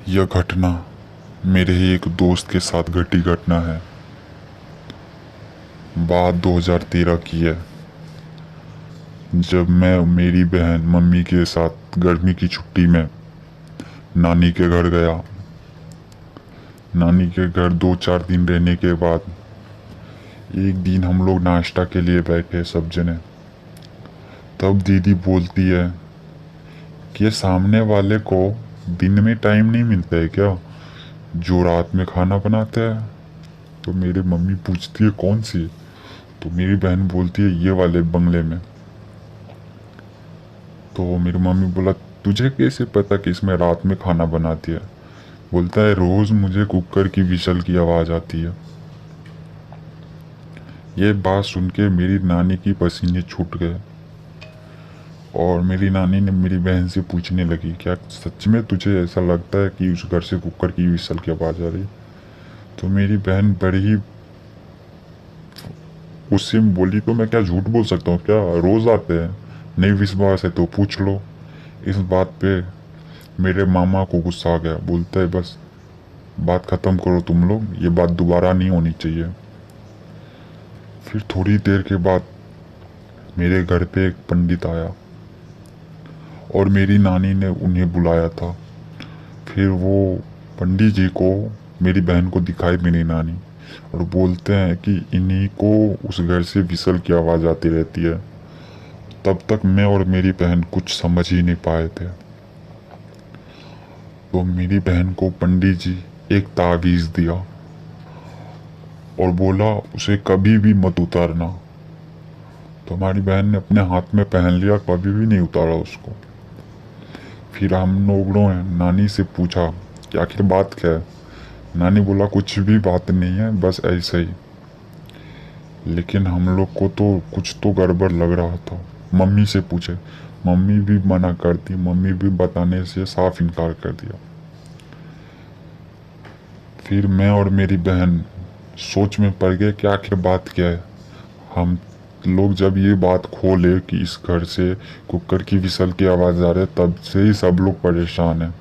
यह घटना मेरे ही एक दोस्त के साथ घटी घटना है। बात 2013 की है, जब मैं मेरी बहन मम्मी के साथ गर्मी की छुट्टी में नानी के घर गया। नानी के घर 2-4 दिन रहने के बाद एक दिन हम लोग नाश्ता के लिए बैठे सब जने। तब दीदी बोलती है कि ये सामने वाले को दिन में टाइम नहीं मिलता है क्या, जो रात में खाना बनाता है। तो मेरी मम्मी पूछती है कौन सी, तो मेरी बहन बोलती है ये वाले बंगले में। तो मेरी मम्मी बोला तुझे कैसे पता कि इसमें रात में खाना बनाती है। बोलता है रोज मुझे कुकर की विशल की आवाज़ आती है। ये बात सुन के मेरी नानी की पसीने छूट गए और मेरी नानी ने मेरी बहन से पूछने लगी क्या सच में तुझे ऐसा लगता है कि उस घर से कुकर की विशल की आवाज़ आ रही। तो मेरी बहन बड़ी ही गुस्से में बोली तो मैं क्या झूठ बोल सकता हूँ क्या, रोज़ आते हैं, नहीं विश्वास है तो पूछ लो। इस बात पे मेरे मामा को गुस्सा आ गया। बोलता है बस बात ख़त्म करो तुम लोग, ये बात दोबारा नहीं होनी चाहिए। फिर थोड़ी देर के बाद मेरे घर पे एक पंडित आया और मेरी नानी ने उन्हें बुलाया था। फिर वो पंडित जी को मेरी बहन को दिखाई मेरी नानी और बोलते हैं कि इन्हीं को उस घर से विसल की आवाज़ आती रहती है। तब तक मैं और मेरी बहन कुछ समझ ही नहीं पाए थे। तो मेरी बहन को पंडित जी एक तावीज़ दिया और बोला उसे कभी भी मत उतारना। तो हमारी बहन ने अपने हाथ में पहन लिया, कभी भी नहीं उतारा उसको। फिर हम लोगों ने नानी से पूछा कि आखिर बात क्या है। नानी बोला कुछ भी बात नहीं है, बस ऐसे ही। लेकिन हम लोग को तो कुछ तो गड़बड़ लग रहा था। मम्मी से पूछे, मम्मी भी मना कर दी, मम्मी भी बताने से साफ इनकार कर दिया। फिर मैं और मेरी बहन सोच में पड़ गए कि आखिर बात क्या है। हम लोग जब ये बात खोले कि इस घर से कुकर की विसल की आवाज़ आ रही है, तब से ही सब लोग परेशान हैं।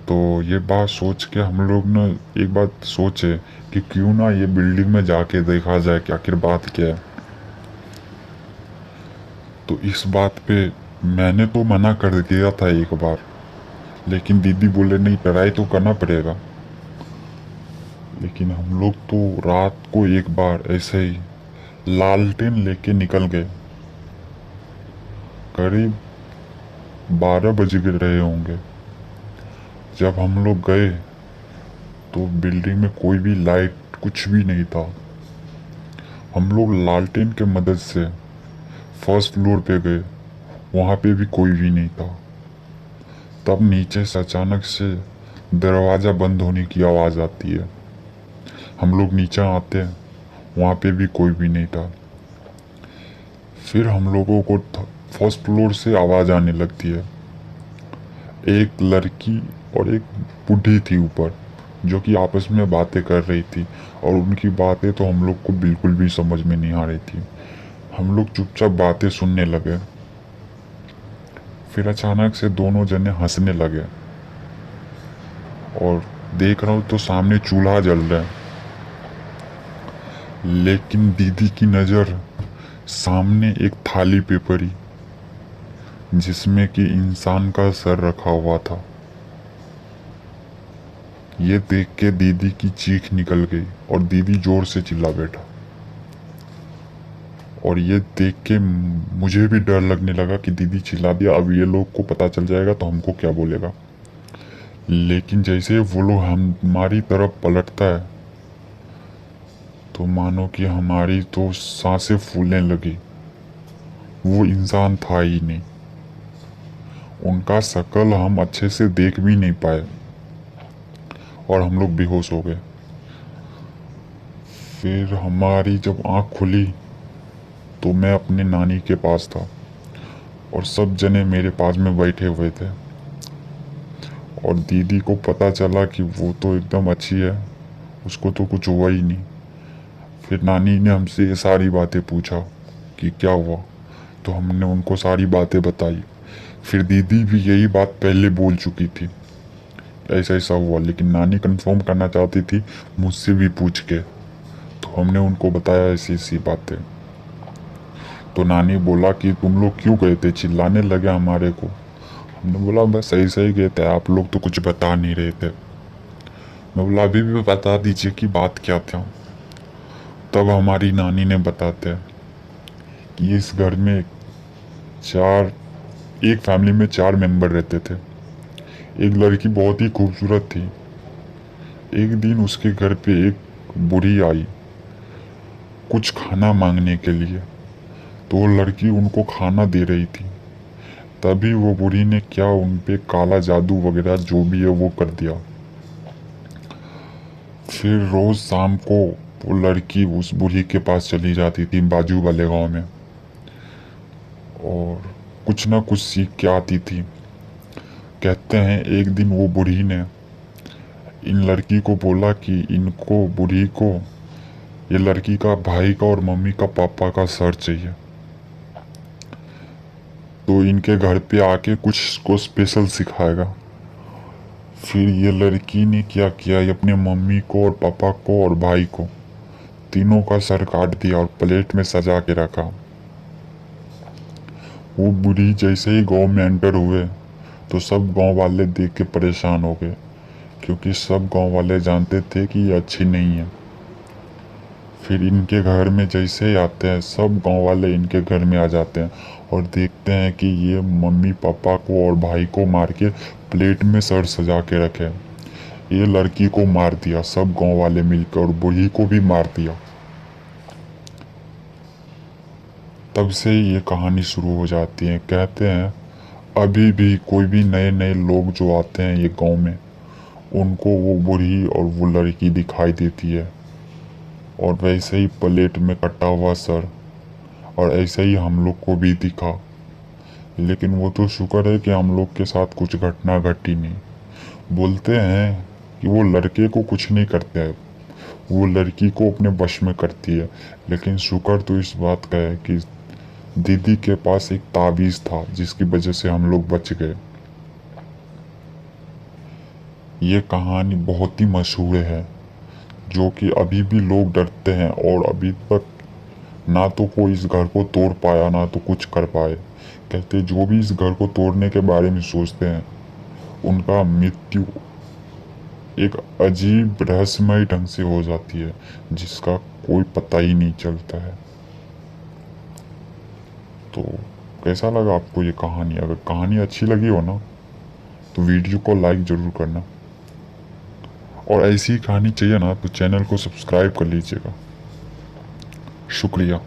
तो ये बात सोच के हम लोग ने एक बात सोचे कि क्यों ना ये बिल्डिंग में जाके देखा जाए कि आखिर बात क्या है। तो इस बात पे मैंने तो मना कर दिया था एक बार, लेकिन दीदी बोले नहीं ट्राई तो करना पड़ेगा। लेकिन हम लोग तो रात को एक बार ऐसे ही लालटेन लेके निकल गए। करीब 12 बज रहे होंगे। जब हम लोग गए तो बिल्डिंग में कोई भी लाइट कुछ भी नहीं था। हम लोग लालटेन के मदद से फर्स्ट फ्लोर पे गए, वहाँ पे भी कोई भी नहीं था। तब नीचे से अचानक से दरवाज़ा बंद होने की आवाज़ आती है। हम लोग नीचे आते हैं, वहाँ पे भी कोई भी नहीं था। फिर हम लोगों को फर्स्ट फ्लोर से आवाज़ आने लगती है। एक लड़की और एक बूढ़ी थी ऊपर, जो कि आपस में बातें कर रही थी और उनकी बातें तो हम लोग को बिल्कुल भी समझ में नहीं आ रही थी। हम लोग चुपचाप बातें सुनने लगे। फिर अचानक से दोनों जने हंसने लगे और देख रहा हूँ तो सामने चूल्हा जल रहा है। लेकिन दीदी की नज़र सामने एक थाली पे पड़ी जिसमें कि इंसान का सर रखा हुआ था। ये देख के दीदी की चीख निकल गई और दीदी जोर से चिल्ला बैठा। और ये देख के मुझे भी डर लगने लगा कि दीदी चिल्ला दिया, अब ये लोग को पता चल जाएगा तो हमको क्या बोलेगा। लेकिन जैसे वो लोग हमारी तरफ पलटता है तो मानो कि हमारी तो सांसें फूलने लगी। वो इंसान था ही नहीं, उनका शक्ल हम अच्छे से देख भी नहीं पाए और हम लोग बेहोश हो गए। फिर हमारी जब आँख खुली तो मैं अपने नानी के पास था और सब जने मेरे पास में बैठे हुए थे। और दीदी को पता चला कि वो तो एकदम अच्छी है, उसको तो कुछ हुआ ही नहीं। फिर नानी ने हमसे ये सारी बातें पूछा कि क्या हुआ, तो हमने उनको सारी बातें बताई। फिर दीदी भी यही बात पहले बोल चुकी थी, ऐसा ऐसा हुआ, लेकिन नानी कंफर्म करना चाहती थी मुझसे भी पूछ के। तो हमने उनको बताया ऐसी ऐसी बातें। तो नानी बोला कि तुम लोग क्यों गए थे, चिल्लाने लगे हमारे को। हमने बोला बस ऐसे ही गए थे, आप लोग तो कुछ बता नहीं रहे थे। मैं बोला अभी भी बता दीजिए कि बात क्या था। तब हमारी नानी ने बताते कि इस घर में चार एक फैमिली में 4 मेंबर रहते थे। एक लड़की बहुत ही खूबसूरत थी। एक दिन उसके घर पे एक बूढ़ी आई कुछ खाना मांगने के लिए। तो वो लड़की उनको खाना दे रही थी, तभी वो बूढ़ी ने क्या उन पे काला जादू वगैरह जो भी है वो कर दिया। फिर रोज शाम को वो लड़की उस बूढ़ी के पास चली जाती थी बाजू वाले गांव में, और कुछ ना कुछ सीख के आती थी। कहते हैं एक दिन वो बूढ़ी ने इन लड़की को बोला कि इनको बूढ़ी को ये लड़की का भाई का और मम्मी का पापा का सर चाहिए, तो इनके घर पे आके कुछ को स्पेशल सिखाएगा। फिर ये लड़की ने क्या किया, ये अपने मम्मी को और पापा को और भाई को तीनों का सर काट दिया और प्लेट में सजा के रखा। वो बूढ़ी जैसे ही गांव में एंटर हुए तो सब गांव वाले देख के परेशान हो गए, क्योंकि सब गांव वाले जानते थे कि ये अच्छी नहीं है। फिर इनके घर में जैसे ही आते हैं सब गांव वाले इनके घर में आ जाते हैं और देखते हैं कि ये मम्मी पापा को और भाई को मार के प्लेट में सर सजा के रखे। ये लड़की को मार दिया सब गांव वाले मिलकर, और बूढ़ी को भी मार दिया। तब से ये कहानी शुरू हो जाती है। कहते हैं अभी भी कोई भी नए नए लोग जो आते हैं ये गांव में, उनको वो बूढ़ी और वो लड़की दिखाई देती है, और वैसे ही प्लेट में कटा हुआ सर, और ऐसे ही हम लोग को भी दिखा। लेकिन वो तो शुक्र है कि हम लोग के साथ कुछ घटना घटी नहीं। बोलते हैं कि वो लड़के को कुछ नहीं करते हैं, वो लड़की को अपने वश में करती है। लेकिन शुक्र तो इस बात का है कि दीदी के पास एक ताबीज़ था जिसकी वजह से हम लोग बच गए। ये कहानी बहुत ही मशहूर है, जो कि अभी भी लोग डरते हैं, और अभी तक ना तो कोई इस घर को तोड़ पाया ना तो कुछ कर पाए। कहते जो भी इस घर को तोड़ने के बारे में सोचते हैं उनका मृत्यु एक अजीब रहस्यमय ढंग से हो जाती है, जिसका कोई पता ही नहीं चलता है। तो कैसा लगा आपको ये कहानी? अगर कहानी अच्छी लगी हो ना तो वीडियो को लाइक ज़रूर करना, और ऐसी कहानी चाहिए ना तो चैनल को सब्सक्राइब कर लीजिएगा। शुक्रिया।